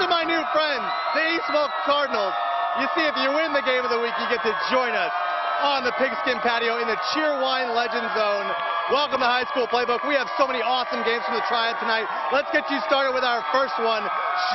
to my new friends, the Eastville Cardinals. You see, if you win the game of the week, you get to join us on the Pigskin Patio in the Cheerwine Legend Zone. Welcome to High School Playbook. We have so many awesome games from the Triad tonight. Let's get you started with our first one,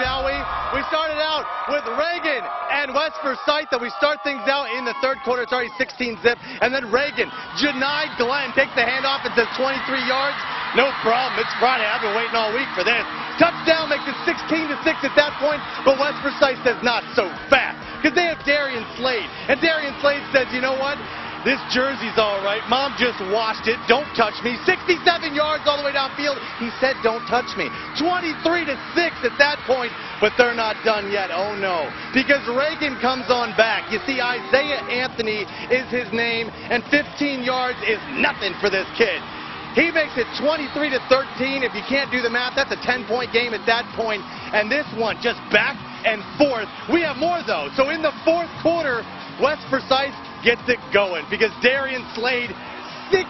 shall we? We started out with Reagan and West Forsyth. We start things out in the third quarter. It's already 16-zip. And then Reagan denied Glenn, takes the handoff and says 23 yards. No problem. It's Friday. I've been waiting all week for this. Touchdown makes it 16-6 at that point, but West Forsyth says not so fast because they have Darian Slade. And Darian Slade says, you know what? This jersey's all right. Mom just washed it. Don't touch me. 67 yards all the way downfield. He said, don't touch me. 23-6 at that point, but they're not done yet. Oh, no. Because Reagan comes on back. You see, Isaiah Anthony is his name, and 15 yards is nothing for this kid. He makes it 23-13. If you can't do the math, that's a 10-point game at that point. And this one just back and forth. We have more, though. So in the fourth quarter, West Forsyth gets it going because Darian Slade, 60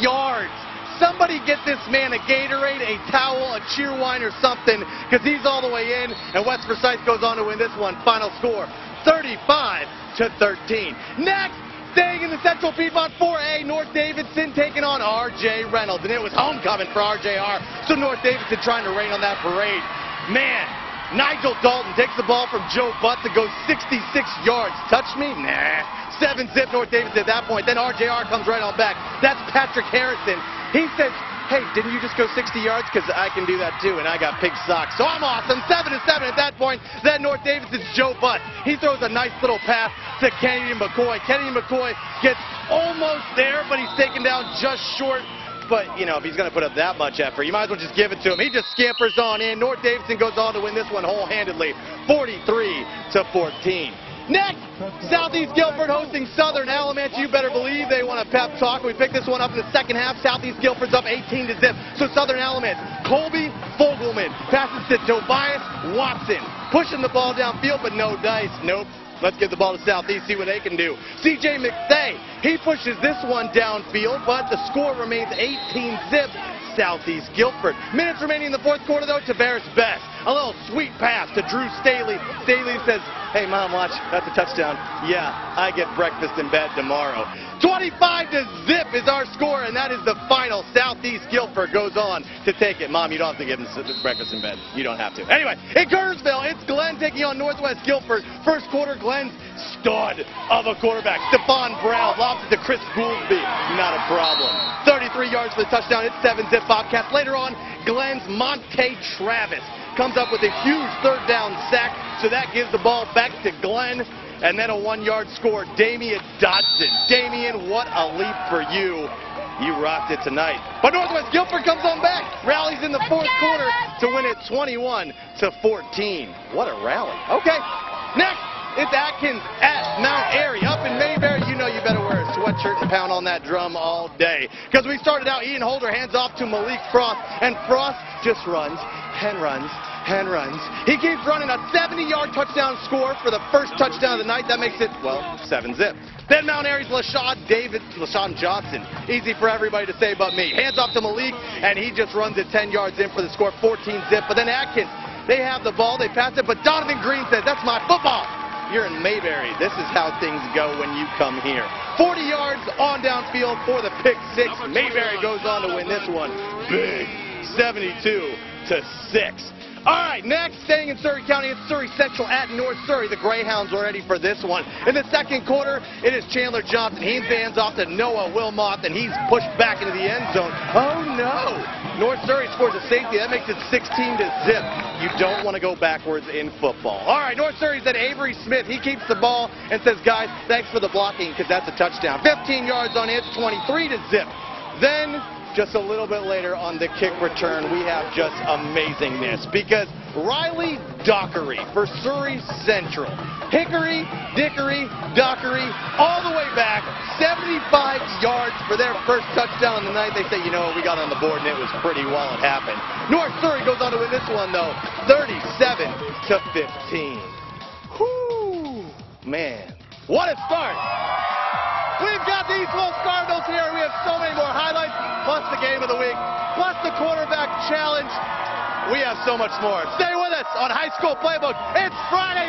yards. Somebody get this man a Gatorade, a towel, a Cheerwine, or something because he's all the way in. And West Forsyth goes on to win this one. Final score, 35-13. Next. Staying in the Central Piedmont 4A, North Davidson taking on R.J. Reynolds. And it was homecoming for RJR, so North Davidson trying to rain on that parade. Man, Nigel Dalton takes the ball from Joe Butts and goes 66 yards. Touch me? Nah. 7-zip North Davidson at that point. Then RJR comes right on back. That's Patrick Harrison. He says, hey, didn't you just go 60 yards? Because I can do that too, and I got pig socks. So I'm awesome. 7-7 at that point. Then North Davidson's Joe Butt. He throws a nice little pass to Kennedy McCoy. Kennedy McCoy gets almost there, but he's taken down just short. But, you know, if he's going to put up that much effort, you might as well just give it to him. He just scampers on in. North Davidson goes on to win this one whole-handedly, 43-14. Next, Southeast Guilford hosting Southern Alamance. You better believe they want a pep talk. We picked this one up in the second half. Southeast Guilford's up 18-0. So Southern Alamance, Colby Fogelman passes to Tobias Watson. Pushing the ball downfield, but no dice. Nope. Let's give the ball to Southeast, see what they can do. C.J. McThay, he pushes this one downfield, but the score remains 18-zip. Southeast Guilford. Minutes remaining in the fourth quarter, though. Tavares Best. A little sweet pass to Drew Staley. Staley says, hey, Mom, watch. That's a touchdown. Yeah, I get breakfast in bed tomorrow. 25-zip is our score, and that is the final. Southeast Guilford goes on to take it. Mom, you don't have to give him breakfast in bed. You don't have to. Anyway, in Kernersville, it's Glenn taking on Northwest Guilford. First quarter, Glenn's stud of a quarterback. Stephon Brown lobs it to Chris Gouldsby. Not a problem. 33 yards for the touchdown. It's 7-zip Bobcats. Later on, Glenn's Monte Travis comes up with a huge third down sack, so that gives the ball back to Glenn. And then a 1-yard score, Damian Dodson. Damian, what a leap for you. You rocked it tonight. But Northwest Guilford comes on back. Rallies in the fourth quarter to win it 21-14. What a rally. Okay, next, it's Atkins at Mount Airy. Up in Mayberry, you know you better wear a sweatshirt and pound on that drum all day. Because we started out, Ian Holder hands off to Malik Frost. And Frost just runs and runs and runs. He keeps running a 70-yard touchdown score for the first touchdown of the night. That makes it, well, 7-zip. Then Mount Airy's LaShawn Johnson. Easy for everybody to say but me. Hands off to Malik, and he just runs it 10 yards in for the score, 14-zip. But then Atkins, they have the ball, they pass it, but Donovan Green says, that's my football. You're in Mayberry. This is how things go when you come here. 40 yards on downfield for the pick six. Mayberry goes on to win this one big, 72-6. All right, next, staying in Surry County, it's Surry Central at North Surry. The Greyhounds are ready for this one. In the second quarter, it is Chandler Johnson. He hands off to Noah Wilmoth, and he's pushed back into the end zone. Oh, no. North Surry scores a safety. That makes it 16-zip. You don't want to go backwards in football. All right, North Surry's at Avery Smith. He keeps the ball and says, guys, thanks for the blocking because that's a touchdown. 15 yards on it, 23-zip. Then, just a little bit later on the kick return, we have just amazingness because Riley Dockery for Surry Central. Hickory, dickory, dockery, all the way back, 75 yards for their first touchdown of the night. They say, you know, we got on the board and it was pretty while it happened. North Surry goes on to win this one, though, 37-15. Whoo, man, what a start. We've got these Eastville Cardinals here. We have so many more highlights, plus the game of the week, plus the quarterback challenge. We have so much more. Stay with us on High School Playbook. It's Friday